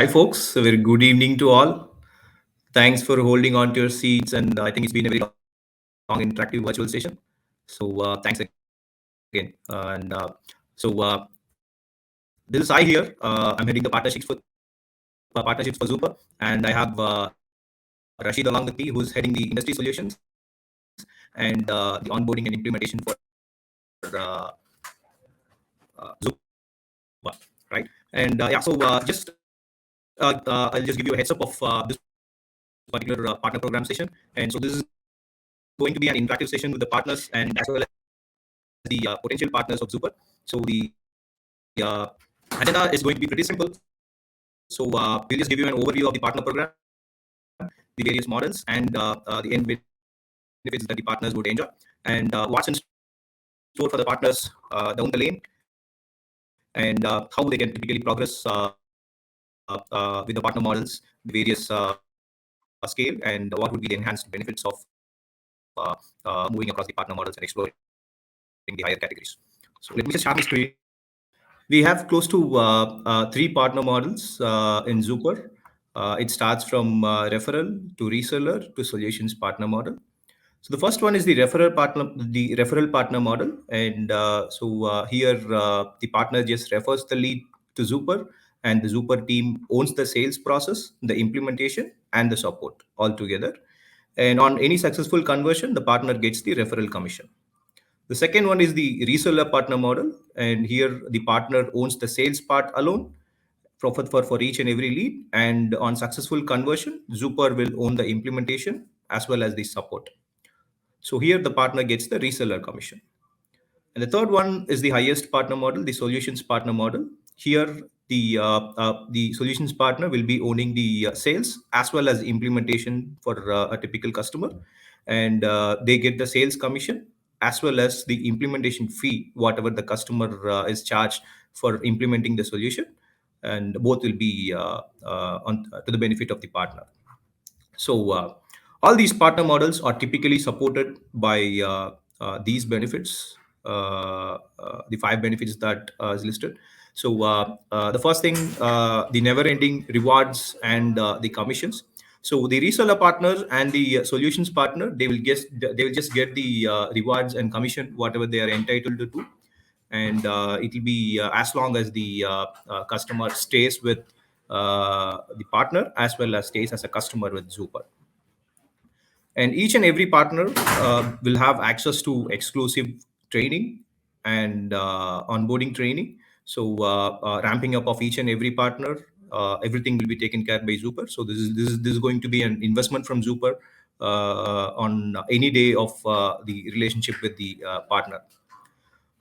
Hi, folks. A very good evening to all. Thanks for holding on to your seats, and I think it's been a very long, interactive virtual session. So, thanks again. So, this is Sai here. I'm heading the partnerships for Zuper, and I have Rashid along with me, who's heading the industry solutions and the onboarding and implementation for Zuper, right? And I'll just give you a heads up of this particular partner program session. And so this is going to be an interactive session with the partners and as well as the potential partners of Zuper. So the agenda is going to be pretty simple. So we'll just give you an overview of the partner program, the various models, and the end benefits that the partners would enjoy, and what's in store for the partners down the lane, and how they can typically progress with the partner models, the various scale, and what would be the enhanced benefits of moving across the partner models and exploring the higher categories. So let me just share my screen. We have close to three partner models in Zuper. It starts from referral to reseller to solutions partner model. So the first one is the referral partner model, and here the partner just refers the lead to Zuper, and the Zuper team owns the sales process, the implementation, and the support all together. And on any successful conversion, the partner gets the referral commission. The second one is the reseller partner model, and here the partner owns the sales part alone for each and every lead. And on successful conversion, Zuper will own the implementation as well as the support. So here the partner gets the reseller commission. And the third one is the highest partner model, the solutions partner model. Here, the solutions partner will be owning the sales as well as implementation for a typical customer, and they get the sales commission as well as the implementation fee, whatever the customer is charged for implementing the solution, and both will be to the benefit of the partner. So all these partner models are typically supported by these benefits, the five benefits that is listed. So the first thing, the never-ending rewards and the commissions. So the reseller partner and the solutions partner, they will just get the rewards and commission whatever they are entitled to, and it will be as long as the customer stays with the partner as well as stays as a customer with Zuper. And each and every partner will have access to exclusive training and onboarding training. So ramping up of each and every partner, everything will be taken care by Zuper. So this is going to be an investment from Zuper on any day of the relationship with the partner.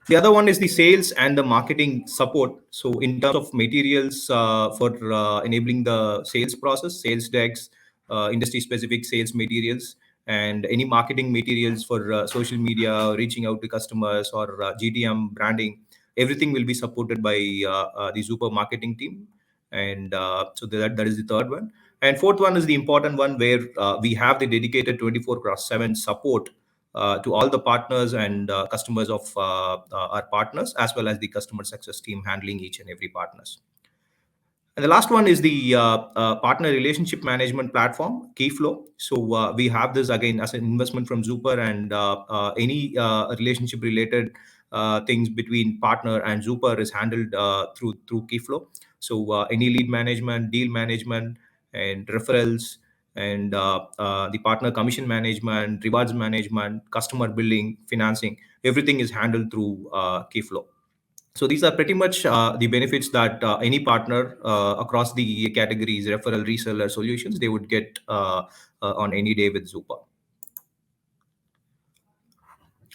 The other one is the sales and the marketing support. So in terms of materials for enabling the sales process, sales decks, industry specific sales materials, and any marketing materials for social media, reaching out to customers, or GTM branding, everything will be supported by the Zuper marketing team. And so that is the third one. And fourth one is the important one, where we have the dedicated 24/7 support to all the partners and customers of our partners, as well as the customer success team handling each and every partners. And the last one is the partner relationship management platform, Keyflow. So we have this again as an investment from Zuper, and any relationship related things between partner and Zuper is handled through Keyflow. So any lead management, deal management, and referrals, and the partner commission management, rewards management, customer billing, financing, everything is handled through Keyflow. So these are pretty much the benefits that any partner across the categories, referral, reseller, solutions, they would get on any day with Zupa.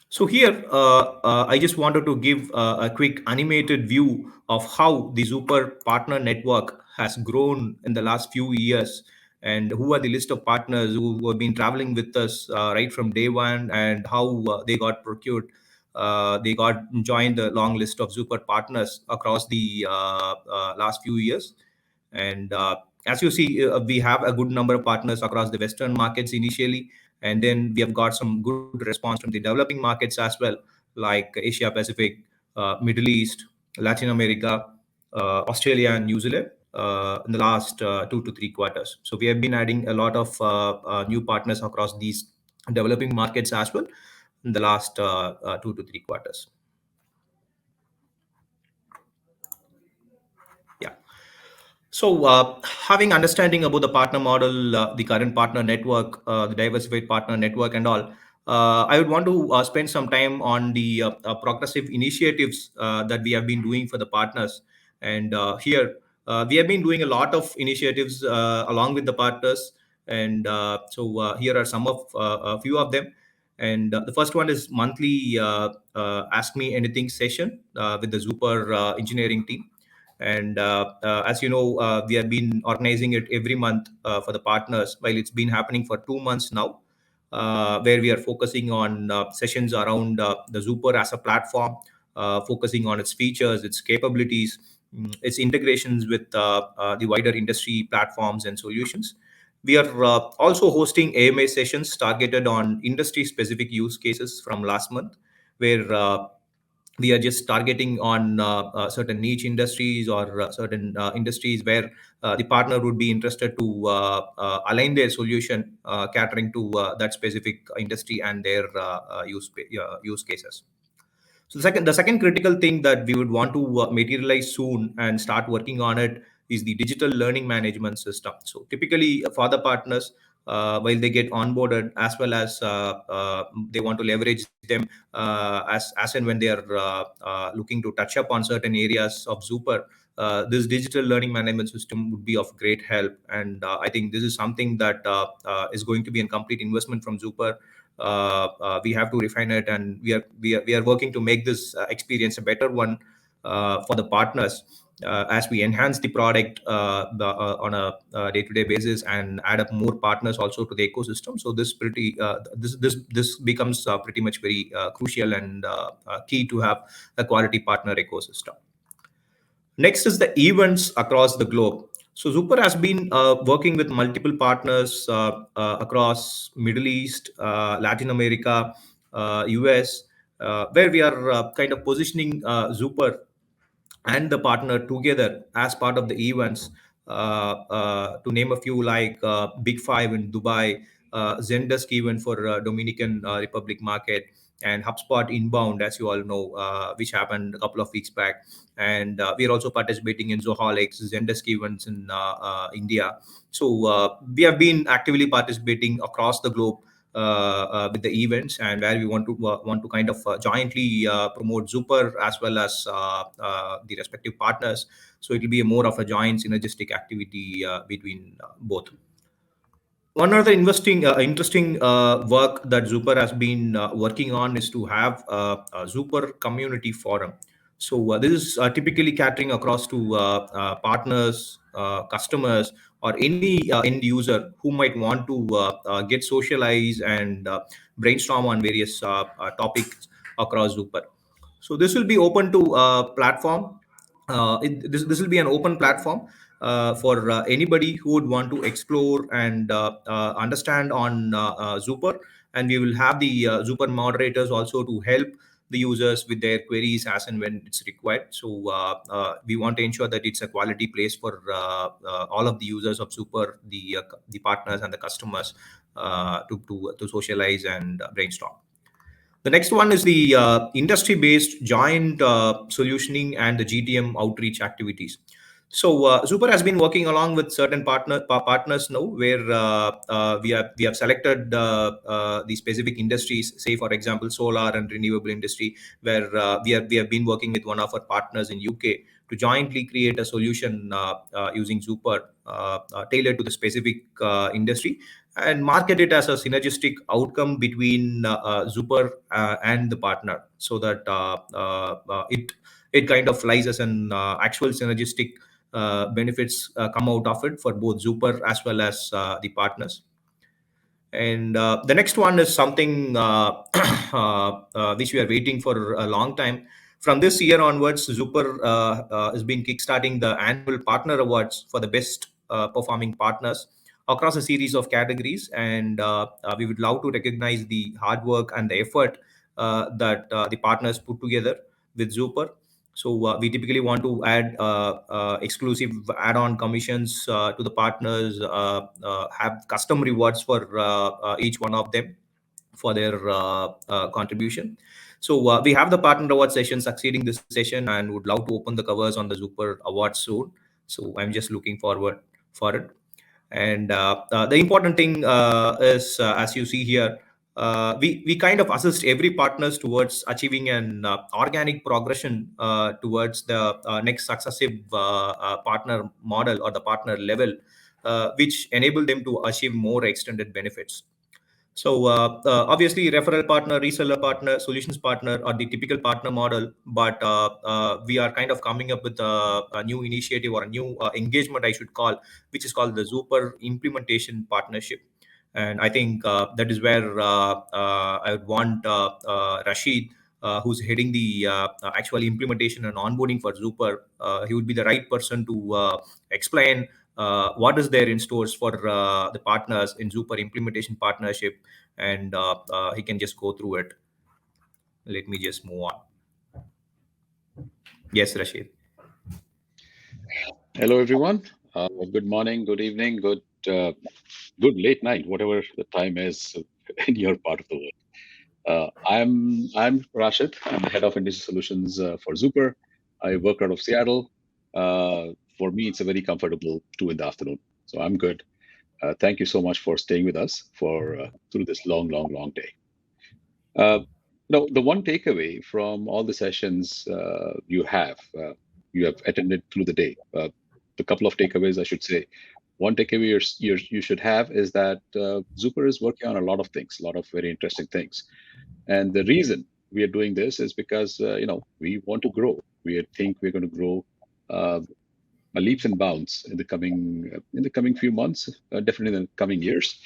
So here, I just wanted to give a quick animated view of how the Zuper partner network has grown in the last few years, and who are the list of partners who have been traveling with us right from day one, and how they got procured. They got joined the long list of Zuper partners across the last few years. And as you see, we have a good number of partners across the Western markets initially, and then we have got some good response from the developing markets as well, like Asia Pacific, Middle East, Latin America, Australia, and New Zealand. in the last 2 to 3 quarters. So we have been adding a lot of new partners across these developing markets as well in the last 2 to 3 quarters. Yeah. So, having understanding about the partner model, the current partner network, the diversified partner network, and all, I would want to spend some time on the progressive initiatives that we have been doing for the partners. And here, we have been doing a lot of initiatives along with the partners. And here are some of a few of them. And the first one is monthly Ask Me Anything session with the Zuper engineering team. And as you know, we have been organizing it every month for the partners, while it's been happening for 2 months now, where we are focusing on sessions around the Zuper as a platform, focusing on its features, its capabilities, its integrations with the wider industry platforms and solutions. We are also hosting AMA sessions targeted on industry specific use cases from last month, where we are just targeting on certain niche industries or certain industries where the partner would be interested to align their solution catering to that specific industry and their use cases. So the second critical thing that we would want to materialize soon and start working on it is the digital learning management system. So typically for the partners, while they get onboarded, as well as they want to leverage them as and when they are looking to touch up on certain areas of Zuper, this digital learning management system would be of great help. And I think this is something that is going to be a complete investment from Zuper. We have to refine it, and we are working to make this experience a better one for the partners as we enhance the product on a day-to-day basis and add up more partners also to the ecosystem. So this becomes pretty much very crucial and key to have a quality partner ecosystem. Next is the events across the globe. So Zuper has been working with multiple partners across Middle East, Latin America, US, where we are kind of positioning Zuper and the partner together as part of the events. To name a few, like Big Five in Dubai, Zendesk event for Dominican Republic market, and HubSpot Inbound, as you all know, which happened a couple of weeks back. And we are also participating in Zoholics, Zendesk events in India. So we have been actively participating across the globe with the events, and where we want to kind of jointly promote Zuper as well as the respective partners. So it will be a more of a joint synergistic activity between both. One other interesting work that Zuper has been working on is to have a Zuper community forum. So this is typically catering across to partners, customers, or any end user who might want to get socialize and brainstorm on various topics across Zuper. So this will be open to platform. This will be an open platform for anybody who would want to explore and understand on Zuper, and we will have the Zuper moderators also to help the users with their queries as and when it's required. So we want to ensure that it's a quality place for all of the users of Zuper, the partners and the customers to socialize and brainstorm. The next one is the industry-based joint solutioning and the GTM outreach activities. So Zuper has been working along with certain partners now, where we have selected the specific industries. Say, for example, solar and renewable industry, where we have been working with one of our partners in UK to jointly create a solution using Zuper tailored to the specific industry, and market it as a synergistic outcome between Zuper and the partner, so that it kind of lies as an actual synergistic benefits come out of it for both Zuper as well as the partners. And the next one is something which we are waiting for a long time. From this year onwards, Zuper has been kickstarting the annual partner awards for the best performing partners across a series of categories. And we would love to recognize the hard work and the effort that the partners put together with Zuper. So we typically want to add exclusive add-on commissions to the partners, have custom rewards for each one of them for their contribution. So we have the partner award session succeeding this session, and would love to open the covers on the Zuper Award soon. So I'm just looking forward for it. And the important thing is, as you see here, we kind of assist every partners towards achieving an organic progression towards the next successive partner model or the partner level, which enable them to achieve more extended benefits. So obviously, referral partner, reseller partner, solutions partner are the typical partner model, but we are kind of coming up with a new initiative or a new engagement, I should call, which is called the Zuper Implementation Partnership. And I think that is where I would want Rashid, who's heading the actual implementation and onboarding for Zuper. He would be the right person to explain what is there in stores for the partners in Zuper Implementation Partnership, and he can just go through it. Let me just move on. Yes, Rashid. Hello, everyone. Good morning, good evening, good late night, whatever the time is in your part of the world. I'm Rashid. I'm the head of industry solutions for Zuper. I work out of Seattle. For me, it's a very comfortable 2 in the afternoon, so I'm good. Thank you so much for staying with us for through this long day. Uh, no, the one takeaway from all the sessions you have attended through the day, the couple of takeaways I should say. One takeaway you should have is that Zuper is working on a lot of things, a lot of very interesting things. And the reason we are doing this is because we want to grow. We think we're going to grow uh, a leaps and bounds in the coming few months, definitely in the coming years.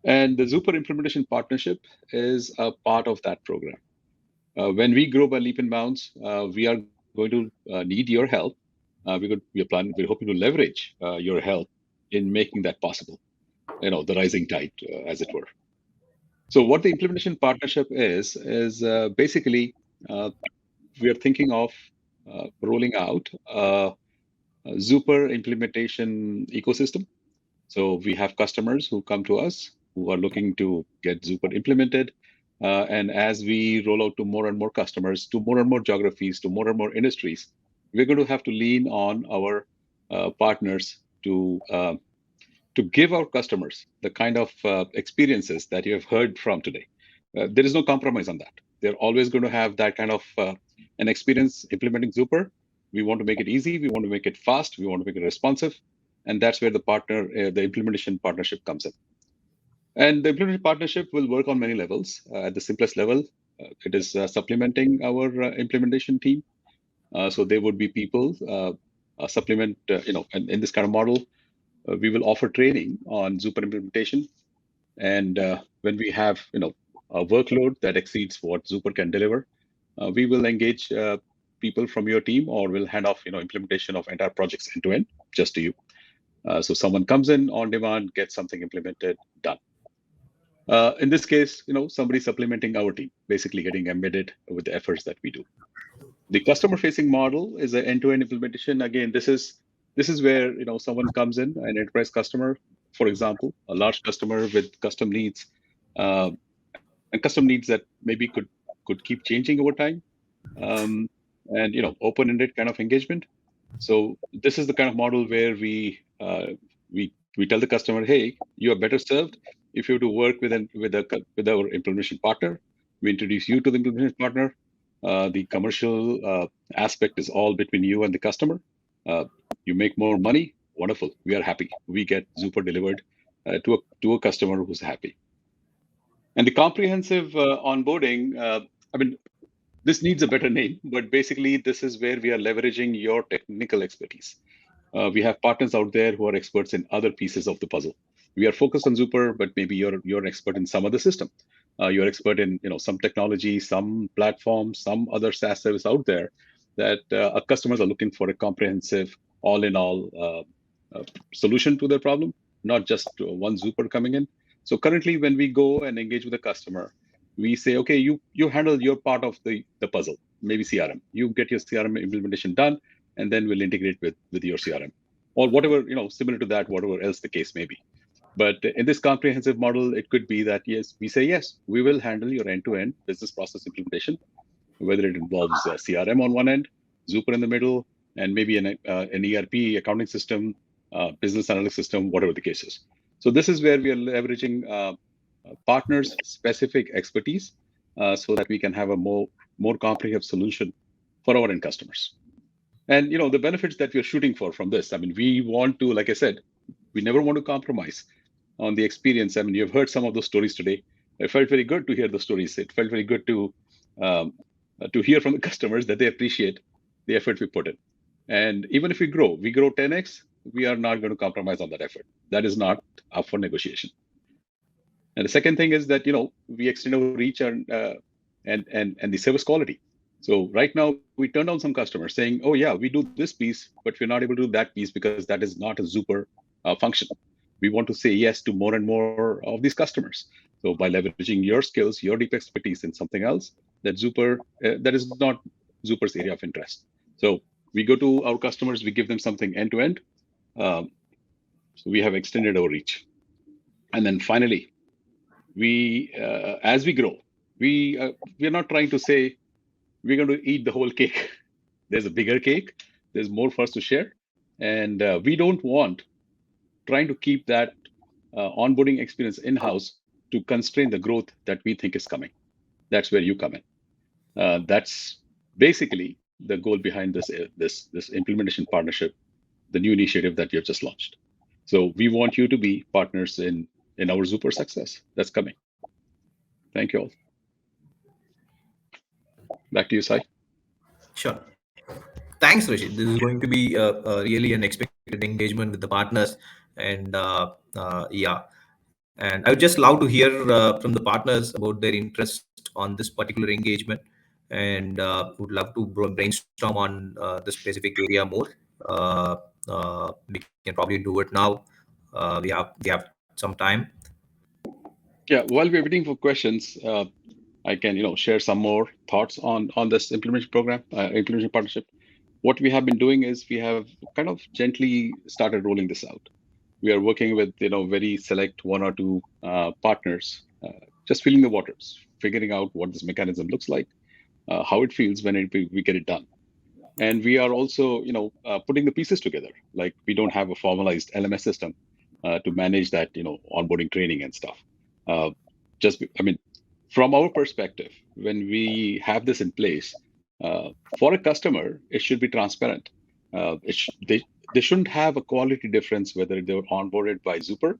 And the Zuper implementation partnership is a part of that program. When we grow by leap and bounds, we are going to need your help. We're hoping to leverage your help in making that possible. The rising tide, as it were. So, what the implementation partnership is basically we are thinking of rolling out a Zuper implementation ecosystem. So we have customers who come to us who are looking to get Zuper implemented. And as we roll out to more and more customers, to more and more geographies, to more and more industries, we're going to have to lean on our partners to give our customers the kind of experiences that you have heard from today. There is no compromise on that. They're always going to have that kind of an experience implementing Zuper. We want to make it easy. We want to make it fast. We want to make it responsive, and that's where the implementation partnership comes in. And the implementation partnership will work on many levels. At the simplest level, it is supplementing our implementation team. So there would be people supplement, in this kind of model, we will offer training on Zuper implementation. And when we have, a workload that exceeds what Zuper can deliver, we will engage people from your team, or we'll hand off, implementation of entire projects end to end just to you. So someone comes in on demand, gets something implemented, done. In this case, somebody supplementing our team, basically getting embedded with the efforts that we do. The customer-facing model is an end-to-end implementation. Again, this is where someone comes in, an enterprise customer, for example, a large customer with custom needs, and custom needs that maybe could keep changing over time, um, and open-ended kind of engagement. So this is the kind of model where we tell the customer, hey, you are better served if you have to work with our implementation partner. We introduce you to the implementation partner. The commercial aspect is all between you and the customer. Uh, you make more money, wonderful. We are happy. We get Zuper delivered to a customer who's happy. And the comprehensive onboarding. I mean, this needs a better name, but basically, this is where we are leveraging your technical expertise. We have partners out there who are experts in other pieces of the puzzle. We are focused on Zuper, but maybe you're an expert in some other system. You're expert in some technology, some platform, some other SaaS service out there that our customers are looking for a comprehensive, all-in-all solution to their problem, not just one Zuper coming in. So currently, when we go and engage with a customer, we say, okay, you handle your part of the puzzle, maybe CRM. You get your CRM implementation done, and then we'll integrate with your CRM or whatever, similar to that, whatever else the case may be. But in this comprehensive model, it could be that yes, we say yes, we will handle your end-to-end business process implementation, whether it involves CRM on one end, Zuper in the middle, and maybe an ERP accounting system, business analytics system, whatever the case is. So this is where we are leveraging partners' specific expertise so that we can have a more comprehensive solution for our end customers. And the benefits that we're shooting for from this, I mean, we want to, like I said, we never want to compromise on the experience. I mean, you've heard some of those stories today. It felt very good to hear the stories. It felt very good um, to hear from the customers that they appreciate the effort we put in. And even if we grow 10x, we are not going to compromise on that effort. That is not up for negotiation. And the second thing is that we extend our reach and the service quality. So right now we turn down some customers saying, "Oh yeah, we do this piece, but we're not able to do that piece because that is not a Zuper function." We want to say yes to more and more of these customers. So by leveraging your skills, your deep expertise in something else that is not Zuper's area of interest. So we go to our customers, we give them something end to end. Um, so we have extended our reach, and then finally as we grow, we're not trying to say we're going to eat the whole cake. There's a bigger cake. There's more for us to share, and we don't want trying to keep that onboarding experience in house to constrain the growth that we think is coming. That's where you come in. That's basically the goal behind this implementation partnership, the new initiative that we have just launched. So we want you to be partners in our Zuper success that's coming. Thank you all. Back to you, Sai. Sure. Thanks, Rashid. This is going to be really an expected engagement with the partners, and yeah, and I would just love to hear from the partners about their interest on this particular engagement, and would love to brainstorm on the specific area more. We can probably do it now. We have some time. Yeah, while we're waiting for questions, I can share some more thoughts on this implementation program, implementation partnership. What we have been doing is we have kind of gently started rolling this out. We are working with very select one or two partners, just feeling the waters, figuring out what this mechanism looks like, how it feels when we get it done. And we are also putting the pieces together. Like we don't have a formalized LMS system to manage that onboarding training and stuff. uh, I mean, from our perspective, when we have this in place, for a customer it should be transparent. They shouldn't have a quality difference whether they were onboarded by Zuper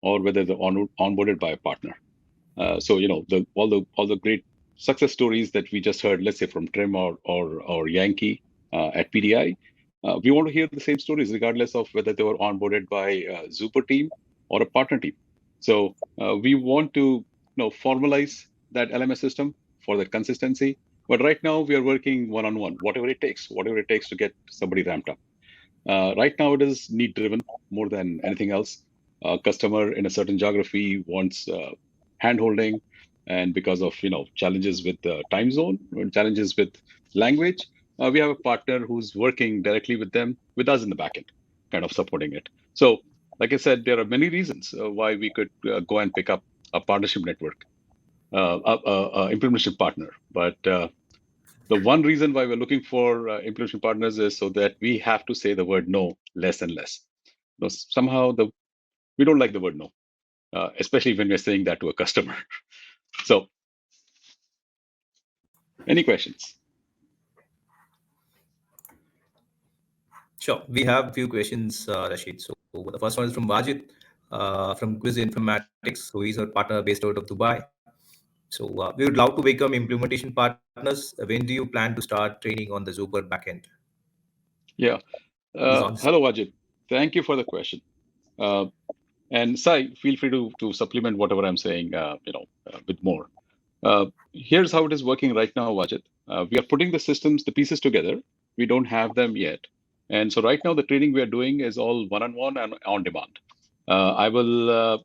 or whether they're onboarded by a partner. So all the great success stories that we just heard, let's say from Trim or Yankee at PDI, we want to hear the same stories regardless of whether they were onboarded by a Zuper team or a partner team. So we want to formalize that LMS system for that consistency. But right now we are working one-on-one, whatever it takes to get somebody ramped up. Right now, it is need driven more than anything else. Customer in a certain geography wants hand holding, and because of challenges with the time zone and challenges with language, we have a partner who's working directly with them, with us in the backend, kind of supporting it. So, like I said, there are many reasons why we could go and pick up a partnership network, implementation partner, but the one reason why we're looking for implementation partners is so that we have to say the word no less and less. Somehow we don't like the word no, especially when we're saying that to a customer. So, any questions? Sure. We have a few questions, Rashid. So the first one is from Wajid from Quiz Informatics. So he's a partner based out of Dubai. So we would love to become implementation partners. When do you plan to start training on the Zuber backend? Yeah. He's on. Hello, Ajit. Thank you for the question. Uh, and Sai, feel free to supplement whatever I'm saying, with more. Here's how it is working right now, Wajit. We are putting the systems, the pieces together. We don't have them yet. And so right now, the training we are doing is all one-on-one and on demand. I will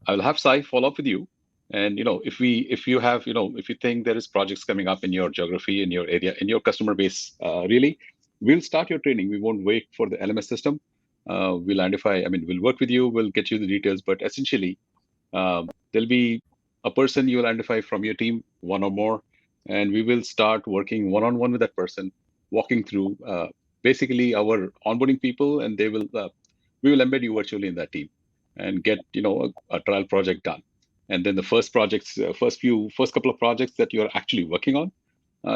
have Sai follow up with you And if you have, if you think there is projects coming up in your geography, in your area, in your customer base, really, we'll start your training. We won't wait for the LMS system. We'll identify. I mean, we'll work with you. We'll get you the details. But essentially, there'll be a person you'll identify from your team, one or more, and we will start working one-on-one with that person, walking through basically our onboarding people, and we will embed you virtually in that team and get a trial project done. And then the first projects, first couple of projects that you're actually working on,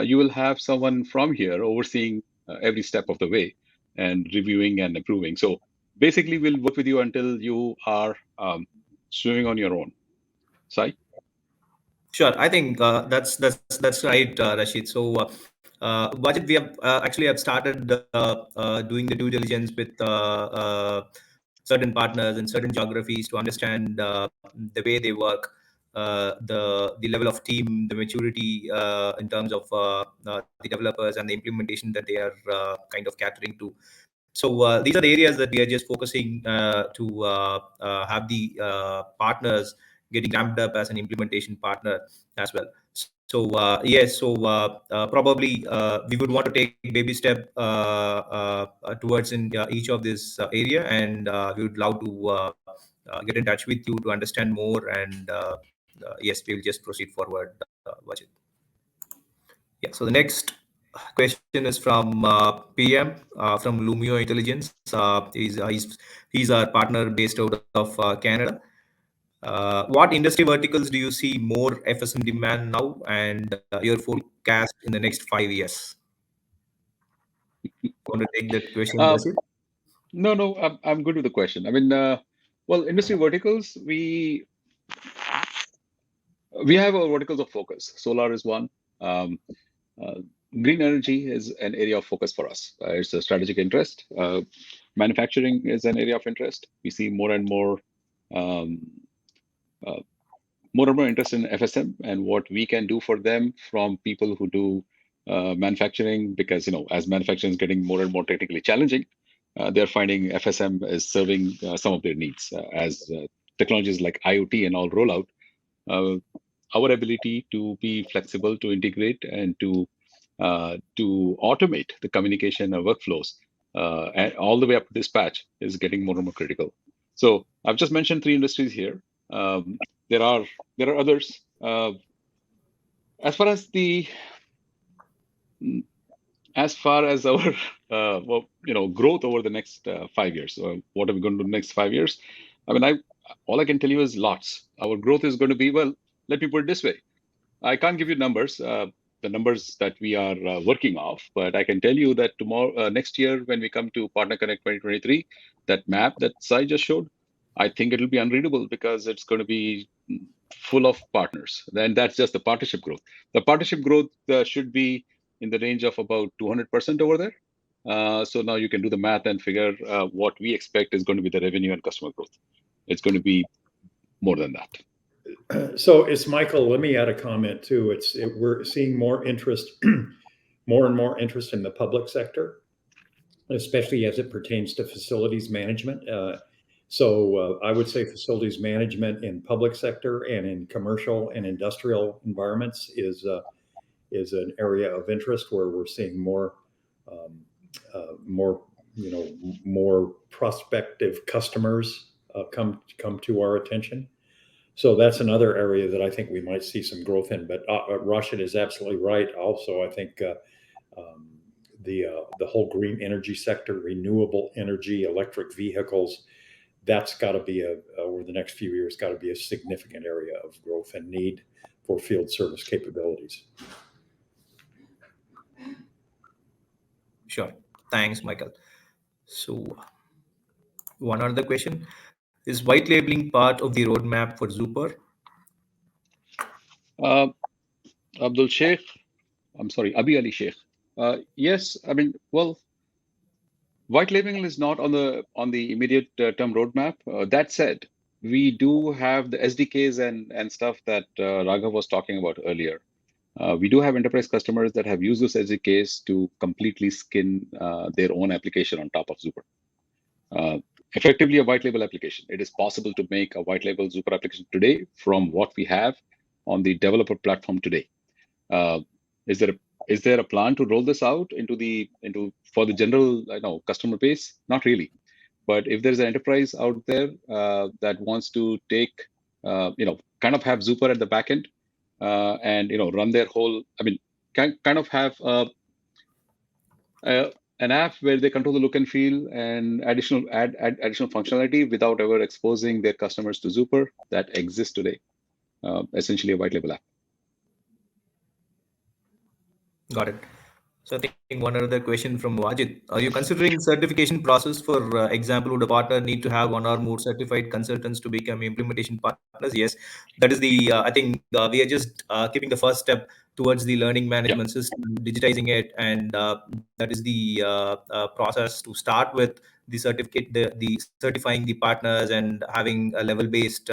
you will have someone from here overseeing every step of the way and reviewing and approving. So basically, we'll work with you until you are swimming on your own. Sai? Sure. I think that's right, Rashid. So, Wajid, we have started doing the due diligence with certain partners in certain geographies to understand the way they work, the level of team, the maturity in terms of the developers and the implementation that they are kind of catering to. So these are the areas that we are just focusing to have the partners getting ramped up as an implementation partner as well. So yes, so probably we would want to take baby step towards in each of this area, and we would love to get in touch with you to understand more. And yes, we will just proceed forward, Vajit. Yeah. So the next question is from PM from Lumio Intelligence. He's our partner based out of Canada. What industry verticals do you see more FSM demand now, and your forecast in the next 5 years? Want to take that question, Uh, Rashid? no, no, I'm good with the question. I mean, well, industry verticals, we have our verticals of focus. Solar is one. Um, uh, Green energy is an area of focus for us. It's a strategic interest. Manufacturing is an area of interest. We see um, uh, more and more interest in FSM and what we can do for them from people who do manufacturing, because as manufacturing is getting more and more technically challenging, they're finding FSM is serving some of their needs as technologies like IoT and all roll out. Uh, our ability to be flexible, to integrate, and to automate the communication workflows and all the way up to dispatch is getting more and more critical. So I've just mentioned three industries here. Um, there are there are others. As far as the as far as our growth over the next 5 years, what are we going to do next 5 years? I mean, I all I can tell you is lots. Our growth is going to be, well, let me put it this way. I can't give you numbers, the numbers that we are working off, but I can tell you that tomorrow, next year, when we come to Partner Connect 2023, that map that Sai just showed, I think it'll be unreadable because it's going to be full of partners. And that's just the partnership growth. The partnership growth should be in the range of about 200% over there. So now you can do the math and figure what we expect is going to be the revenue and customer growth. It's going to be more than that. So it's Michael. Let me add a comment too. We're seeing more interest, more and more interest in the public sector, especially as it pertains to facilities management. So I would say facilities management in public sector and in commercial and industrial environments is an area of interest where we're seeing um, more more prospective customers come to our attention. So that's another area that I think we might see some growth in. But Rashid is absolutely right. Also, I think um, the whole green energy sector, renewable energy, electric vehicles, that's got to be over the next few years, got to be a significant area of growth and need for field service capabilities. Sure. Thanks, Michael. So one other question is white labeling part of the roadmap for Zuper? Uh, Abdul Sheikh, I'm sorry, Abi Ali Sheikh. Yes, I mean, well, white labeling is not on the immediate term roadmap. That said, we do have the SDKs and stuff that Raghav was talking about earlier. We do have enterprise customers that have used those SDKs to completely skin their own application on top of Zuper. effectively a white label application. It is possible to make a white label Zuper application today from what we have on the developer platform today. Uh, is there a plan to roll this out into for the general customer base? Not really. But if there's an enterprise out there that wants to take kind of have Zuper at the back end and run their whole, I mean, kind of have an app where they control the look and feel and add additional functionality without ever exposing their customers to Zuper, that exists today. Essentially a white label app. Got it. So I think one other question from Wajid. Are you considering certification process? For example, would a partner need to have one or more certified consultants to become implementation partners? Yes, that is the. I think we are just keeping the first step towards the learning Yeah. management system, digitizing it, and that is the process to start with the certificate, the certifying the partners, and having a level-based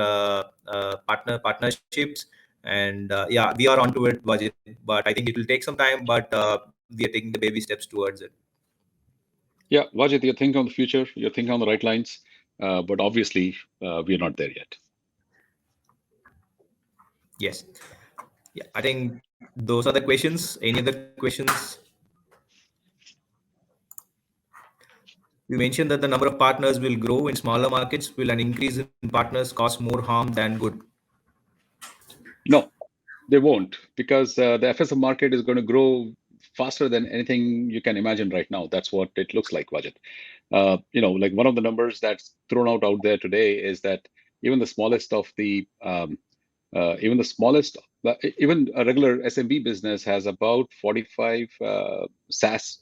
partnerships. And yeah, we are onto it, Wajid, but I think it will take some time, but we are taking the baby steps towards it. Yeah, Vajit, you're thinking on the future, you're thinking on the right lines, but obviously we're not there yet. Yes. Yeah, I think those are the questions. Any other questions? You mentioned that the number of partners will grow in smaller markets. Will an increase in partners cause more harm than good? No, they won't, because the FSM market is going to grow faster than anything you can imagine right now. That's what it looks like, Vajit. Like one of the numbers that's thrown out there today is that even the smallest of the even the smallest, even a regular SMB business has about 45 SaaS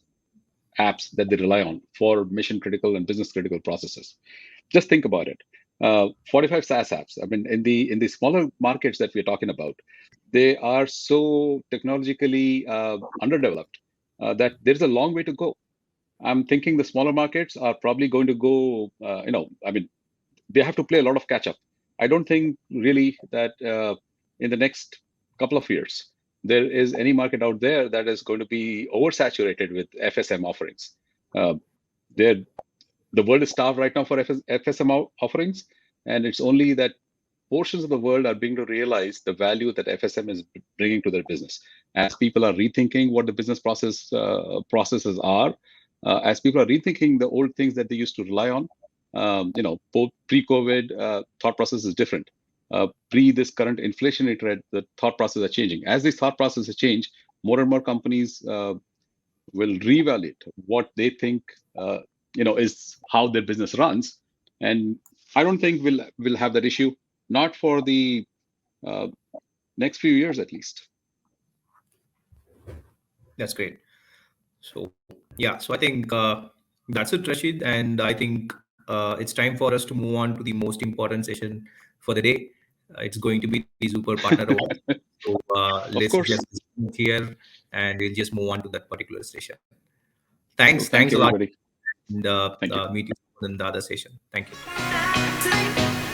apps that they rely on for mission critical and business critical processes. Just think about it. 45 SaaS apps. I mean, in the smaller markets that we're talking about, they are so technologically underdeveloped that there's a long way to go. I'm thinking the smaller markets are probably going to go, I mean, they have to play a lot of catch up. I don't think really that in the next couple of years there is any market out there that is going to be oversaturated with FSM offerings. Uh, there, the world is starved right now for FSM offerings, and it's only that portions of the world are beginning to realize the value that FSM is bringing to their business. As people are rethinking what the business processes are, as people are rethinking the old things that they used to rely on, pre-COVID thought process is different. Pre this current inflationary trend, the thought process are changing. As these thought processes change, more and more companies will reevaluate what they think is how their business runs, and I don't think we'll have that issue, not for the uh, next few years at least. That's great. So yeah, so I think that's it, Rashid, and I think it's time for us to move on to the most important session for the day. It's going to be the Super Partner Award. So Of let's just course. move here, and we'll just move on to that particular session. Thanks, Well, thanks thank a you, lot, everybody. and Thank you. meet you in the other session. Thank you.